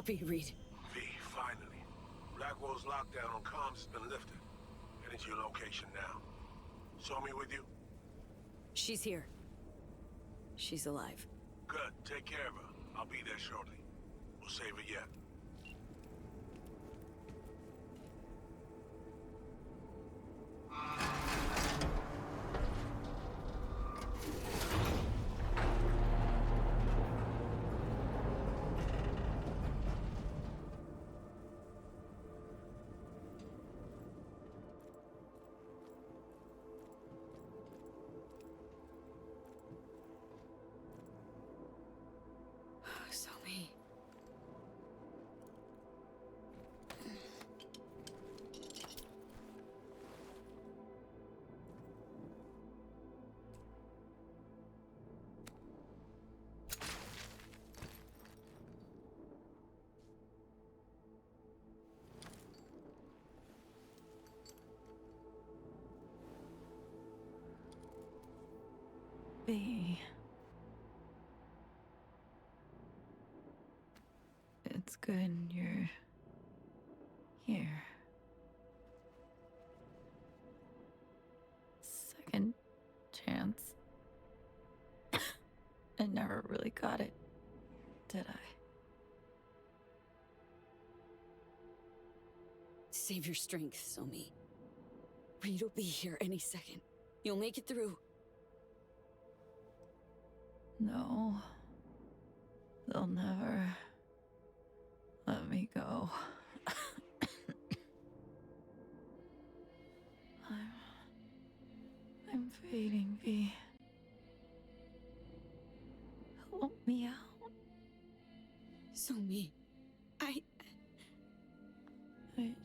Copy, Reed. V, finally. Blackwell's lockdown on comms has been lifted. Heading to your location now. Somi with you? She's here. She's alive. Good. Take care of her. I'll be there shortly. We'll save her yet. Somi. V. It's good you're here. Second chance. I never really got it, did I? Save your strength, Somi. Reed will be here any second. You'll make it through. No. They'll never let me go. I'm fading, V. Help me out. Somi, I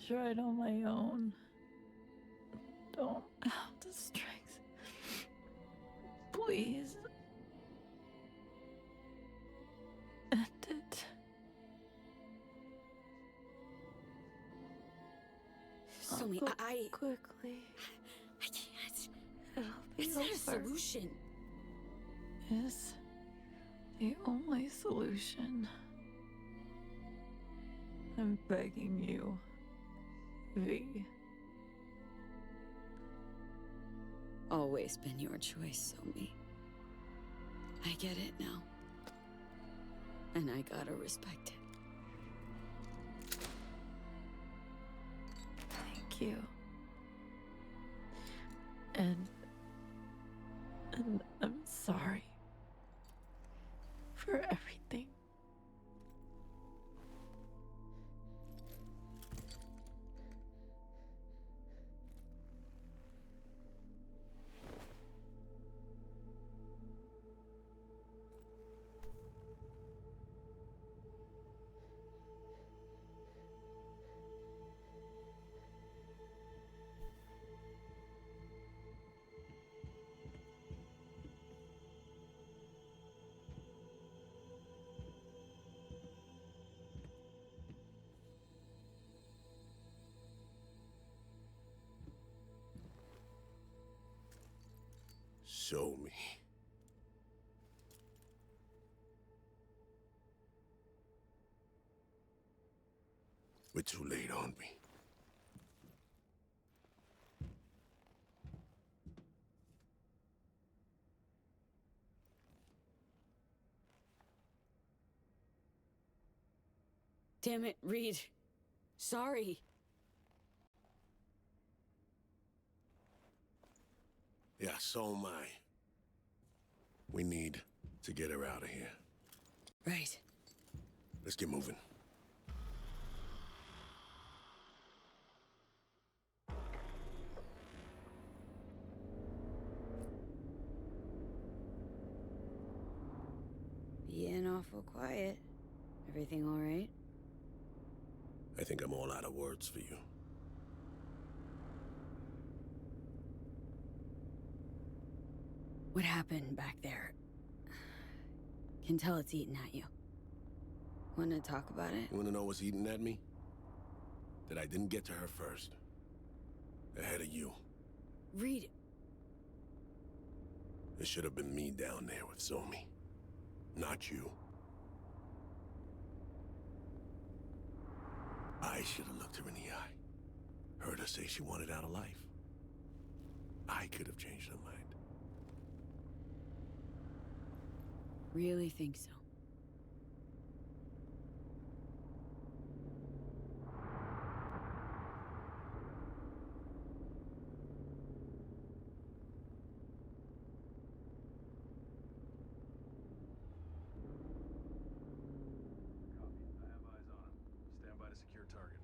tried on my own. Don't have the strength. Please. End it. Somi, I'll go I quickly. can't. It'll be It's not a over. solution. Is the only solution. I'm begging you, V. Always been your choice, Somi. I get it now. And I gotta respect it. Thank you. And I'm sorry for everything. Show me. We're too late, aren't we? Damn it, Reed. Sorry. Yeah, so am I. We need to get her out of here. Right. Let's get moving. Being awful quiet. Everything all right? I think I'm all out of words for you. What happened back there? Can tell it's eating at you. Wanna talk about it? You wanna know what's eating at me? That I didn't get to her first. Ahead of you. Reed. It should have been me down there with Zomi. Not you. I should have looked her in the eye. Heard her say she wanted out of life. I could have changed her mind. Really think so? I have eyes on him. Stand by to secure target.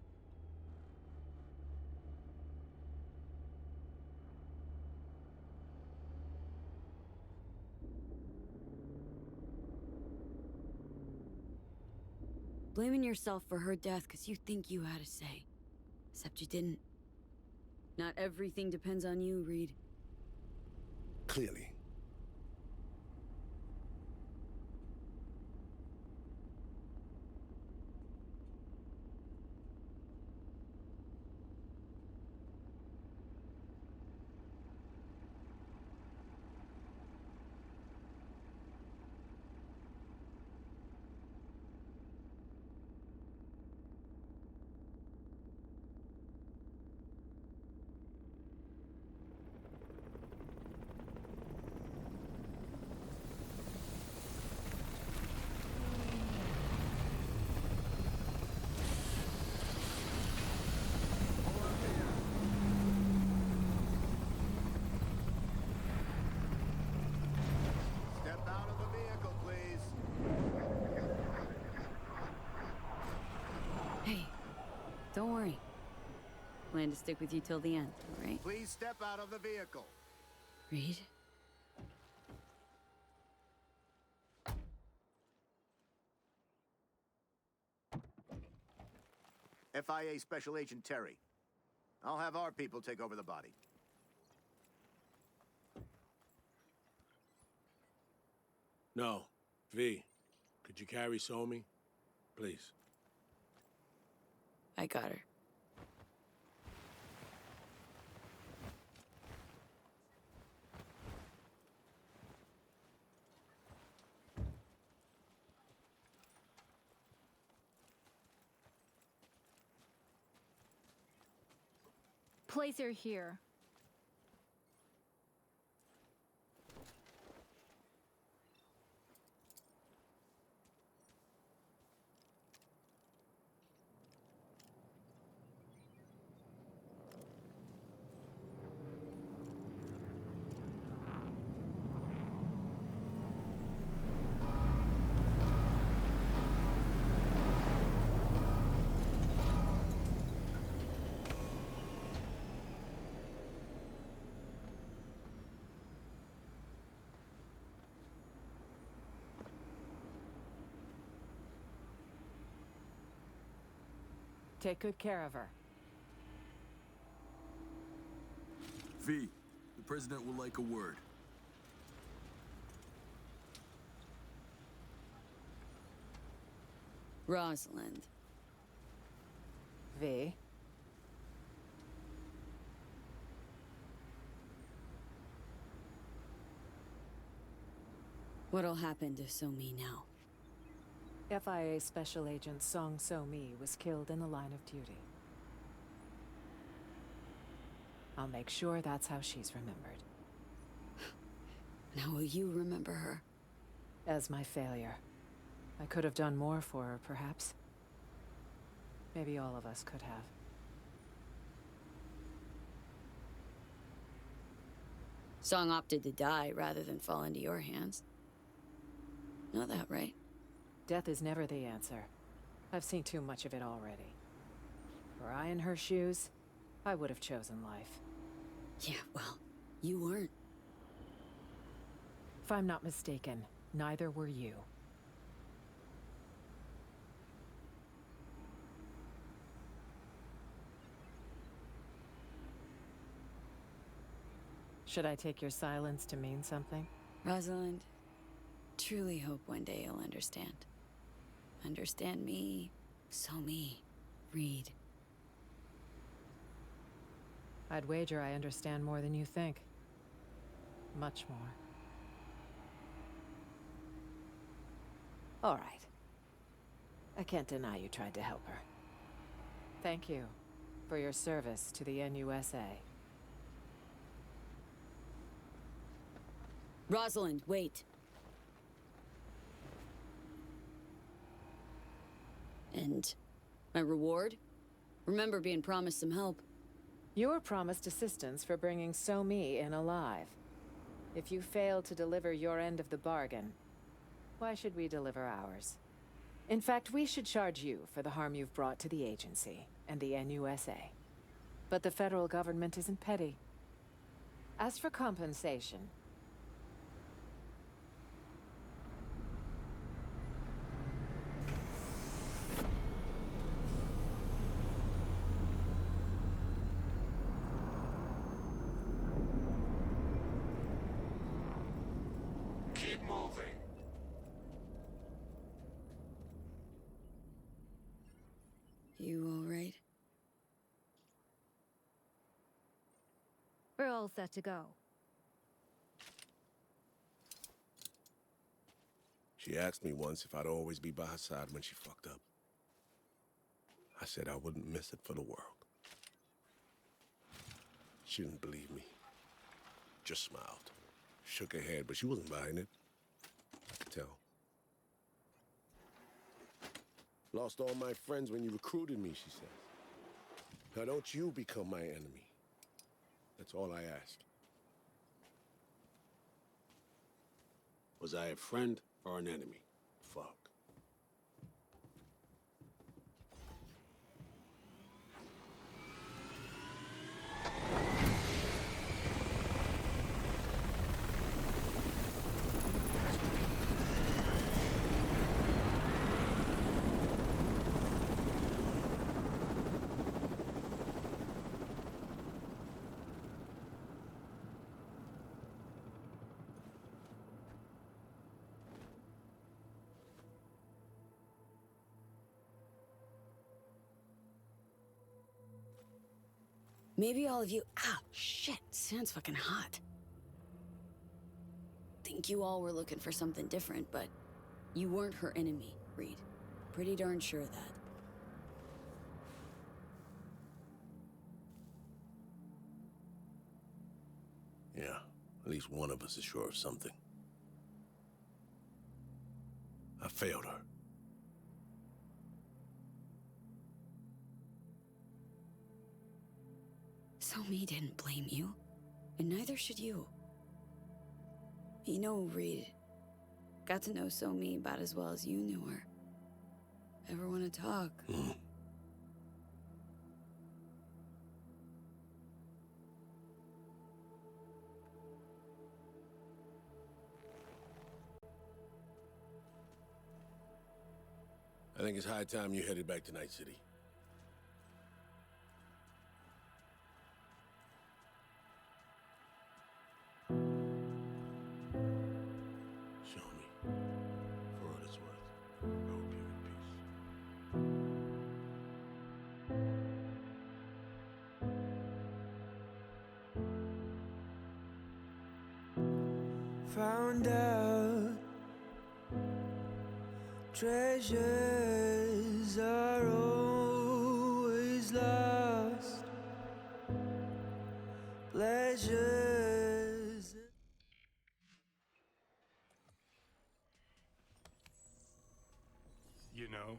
Blaming yourself for her death because you think you had a say. Except you didn't. Not everything depends on you, Reed. Clearly. Step out of the vehicle, please. Hey, don't worry. Plan to stick with you till the end, all right? Please step out of the vehicle. Reed? FIA Special Agent Terry. I'll have our people take over the body. No. V, could you carry Somi? Please. I got her. Place her here. Take good care of her. V, the president will like a word. Rosalind. V. What'll happen to Somi now? FIA Special Agent Song So-mi was killed in the line of duty. I'll make sure that's how she's remembered. And how will you remember her? As my failure. I could have done more for her, perhaps. Maybe all of us could have. Song opted to die rather than fall into your hands. Know that, right? Death is never the answer. I've seen too much of it already. Were I in her shoes, I would have chosen life. Yeah, well, you weren't. If I'm not mistaken, neither were you. Should I take your silence to mean something? Rosalind, truly hope one day you'll understand. Understand me, Somi, Reed. I'd wager I understand more than you think. Much more. All right. I can't deny you tried to help her. Thank you for your service to the NUSA. Rosalind, wait. And my reward? Remember being promised some help. You were promised assistance for bringing So-Mi in alive. If you fail to deliver your end of the bargain, why should we deliver ours? In fact, we should charge you for the harm you've brought to the agency and the NUSA. But the federal government isn't petty. As for compensation, Keep moving. You all right? We're all set to go. She asked me once if I'd always be by her side when she fucked up. I said I wouldn't miss it for the world. She didn't believe me. Just smiled. Shook her head, but she wasn't buying it. I could tell. Lost all my friends when you recruited me, she says. Now don't you become my enemy. That's all I ask. Was I a friend or an enemy? Fuck. Maybe all of you. Ah, shit. Sounds fucking hot. Think you all were looking for something different, but you weren't her enemy, Reed. Pretty darn sure of that. Yeah, at least one of us is sure of something. I failed her. So-Mi didn't blame you, and neither should you. You know, Reed, got to know So-Mi about as well as you knew her. Ever want to talk? I think it's high time you headed back to Night City. Show me. For what it's worth. I hope you're in peace. Found out treasures are always lost. Pleasures. You know,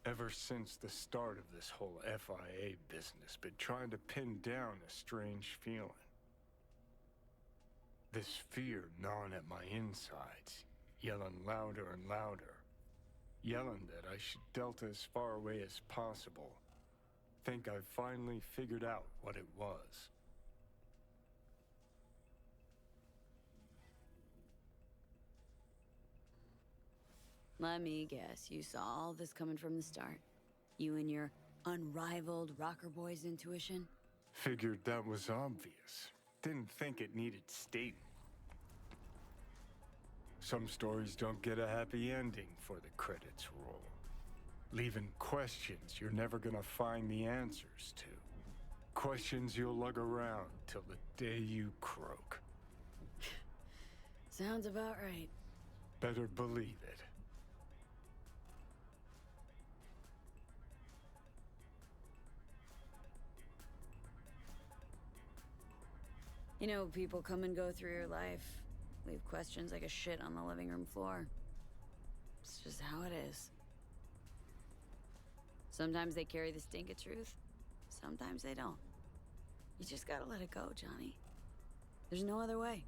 ever since the start of this whole FIA business, been trying to pin down a strange feeling. This fear gnawing at my insides, yelling louder and louder. Yelling that I should delta as far away as possible. Think I've finally figured out what it was. Let me guess, you saw all this coming from the start. You and your unrivaled rocker boy's intuition? Figured that was obvious. Didn't think it needed stating. Some stories don't get a happy ending for the credits roll. Leaving questions you're never gonna find the answers to. Questions you'll lug around till the day you croak. Sounds about right. Better believe it. You know, people come and go through your life, leave questions like a shit on the living room floor. It's just how it is. Sometimes they carry the stink of truth, sometimes they don't. You just gotta let it go, Johnny. There's no other way.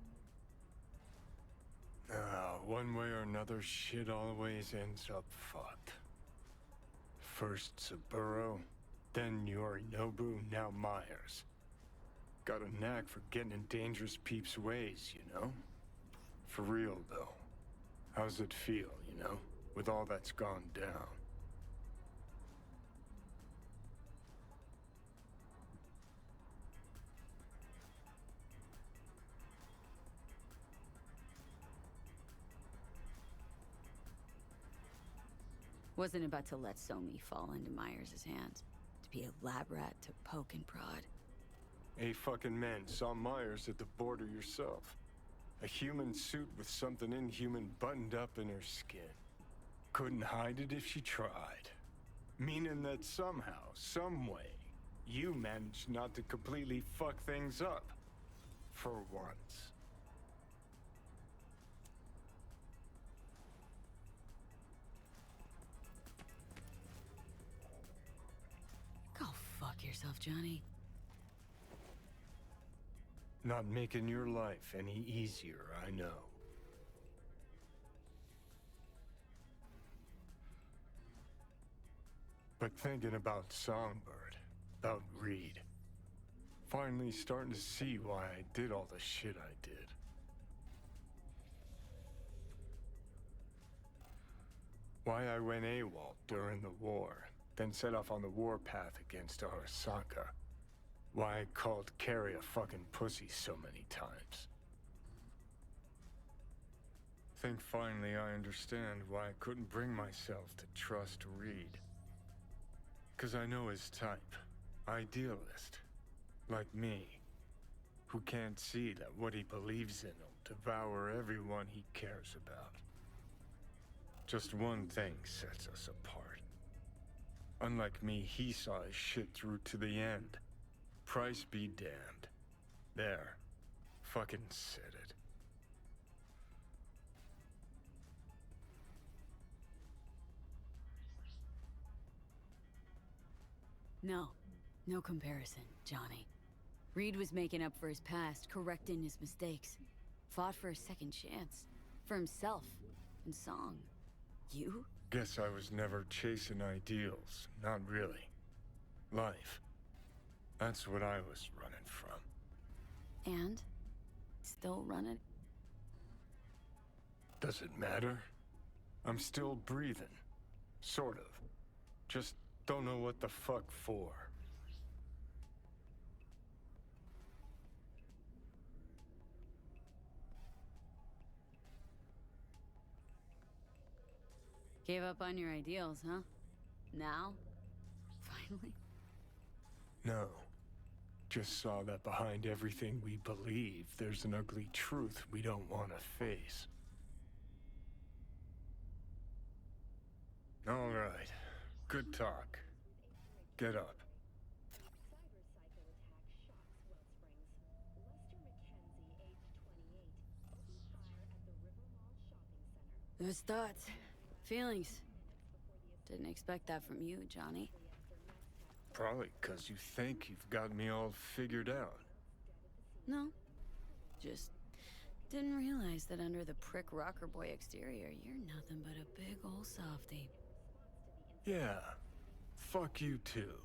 One way or another, shit always ends up fucked. First Saburo, then Yorinobu, now Myers. Got a knack for getting in dangerous peeps' ways, you know? For real, though. How's it feel, you know? With all that's gone down. Wasn't about to let Somi fall into Myers' hands. To be a lab rat to poke and prod. Hey, fucking men, saw Myers at the border yourself. A human suit with something inhuman buttoned up in her skin. Couldn't hide it if she tried. Meaning that somehow, some way, you managed not to completely fuck things up. For once. Go fuck yourself, Johnny. Not making your life any easier, I know. But thinking about Songbird, about Reed, finally starting to see why I did all the shit I did. Why I went AWOL during the war, then set off on the warpath against Arasaka. Why I called Carrie a fucking pussy so many times. Think finally I understand why I couldn't bring myself to trust Reed. 'Cause I know his type. Idealist. Like me. Who can't see that what he believes in will devour everyone he cares about. Just one thing sets us apart. Unlike me, he saw his shit through to the end. Price be damned. There. Fucking said it. No. No comparison, Johnny. Reed was making up for his past, correcting his mistakes. Fought for a second chance. For himself. And Song. You? Guess I was never chasing ideals. Not really. Life. That's what I was running from. And? Still running? Does it matter? I'm still breathing. Sort of. Just don't know what the fuck for. Gave up on your ideals, huh? Now? Finally? No. Just saw that behind everything we believe, there's an ugly truth we don't want to face. All right. Good talk. Get up. Those thoughts. Feelings. Didn't expect that from you, Johnny. Probably 'cause you think you've got me all figured out. No. Just didn't realize that under the prick rocker boy exterior, you're nothing but a big ol' softie. Yeah. Fuck you too.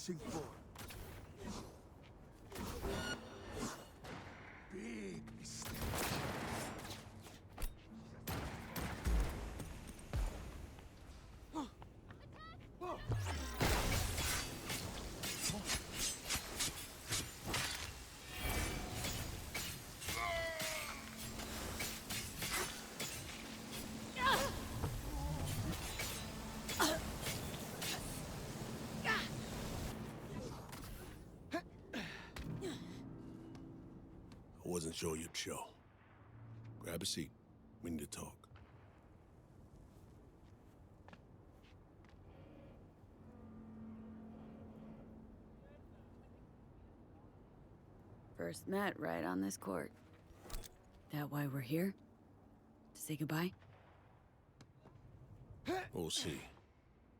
pressing for? Big mistake. I wasn't sure you'd show. Grab a seat. We need to talk. First met right on this court. That why we're here? To say goodbye? We'll see.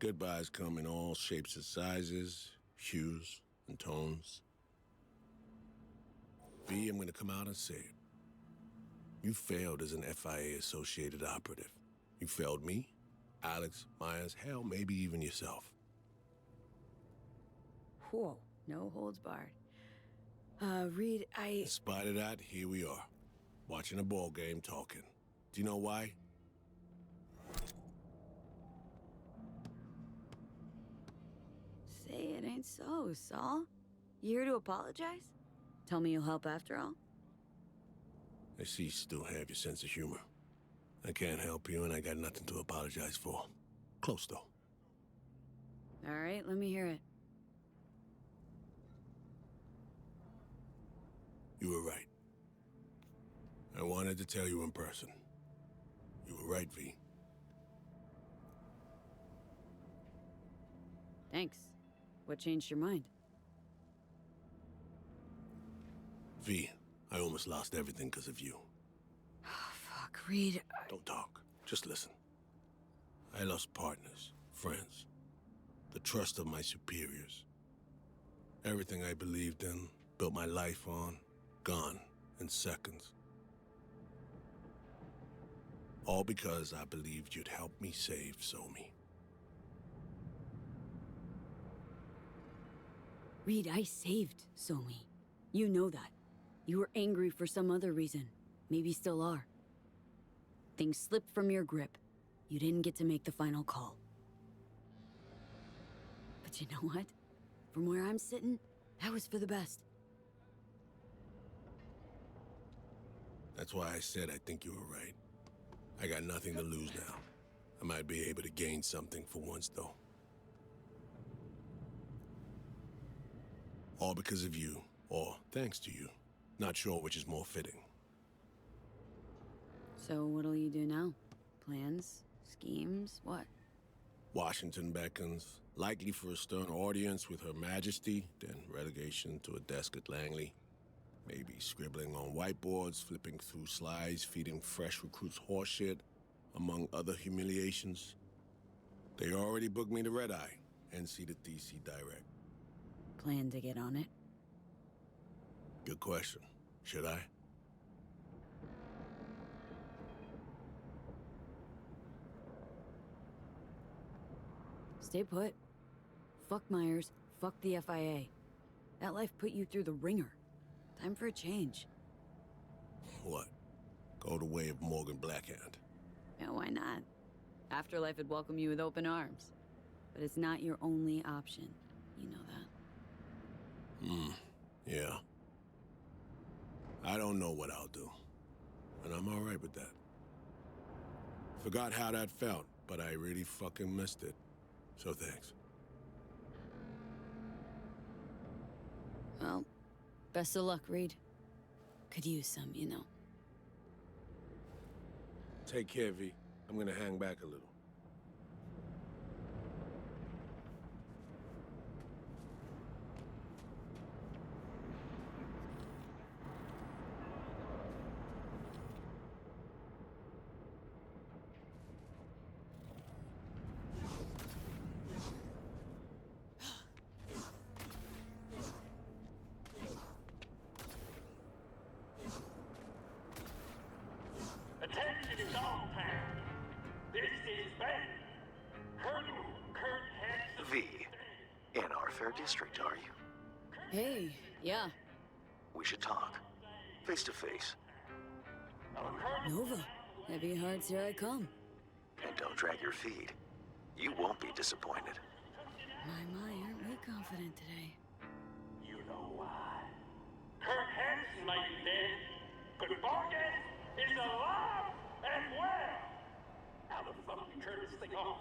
Goodbyes come in all shapes and sizes, hues and tones. V, I'm gonna come out and say it. You failed as an FIA-associated operative. You failed me, Alex, Myers, hell, maybe even yourself. Whoa, no holds barred. Reed, In spite of that, here we are. Watching a ball game, talking. Do you know why? Say it ain't so, Saul. You here to apologize? Tell me you'll help after all? I see you still have your sense of humor. I can't help you, and I got nothing to apologize for. Close, though. All right, let me hear it. You were right. I wanted to tell you in person. You were right, V. Thanks. What changed your mind? V, I almost lost everything because of you. Fuck, Reed. Don't talk. Just listen. I lost partners, friends, the trust of my superiors. Everything I believed in, built my life on, gone in seconds. All because I believed you'd help me save Somi. Reed, I saved Somi. You know that. You were angry for some other reason. Maybe still are. Things slipped from your grip. You didn't get to make the final call. But you know what? From where I'm sitting, that was for the best. That's why I said I think you were right. I got nothing to lose now. I might be able to gain something for once, though. All because of you, or thanks to you. Not sure which is more fitting. So what'll you do now? Plans? Schemes? What? Washington beckons, likely for a stern audience with Her Majesty, then relegation to a desk at Langley. Maybe scribbling on whiteboards, flipping through slides, feeding fresh recruits horseshit, among other humiliations. They already booked me to Red Eye, NC to DC direct. Plan to get on it? Good question. Should I? Stay put. Fuck Myers, fuck the FIA. That life put you through the ringer. Time for a change. What? Go the way of Morgan Blackhand. Yeah, why not? Afterlife would welcome you with open arms. But it's not your only option. You know that. Yeah. I don't know what I'll do. And I'm alright with that. Forgot how that felt, but I really fucking missed it. So thanks. Well, best of luck, Reed. Could use some, you know. Take care, V. I'm gonna hang back a little. Attention is all hands. This is Fair District, are you? Hey, yeah, We should talk. Face to face. Nova. Heavy hearts, here I come. And don't drag your feet. You won't be disappointed. My, aren't we confident today? You know why? Kurt Hansen might be dead, but Vargas is alive and well! How the fuck did Curtis think off?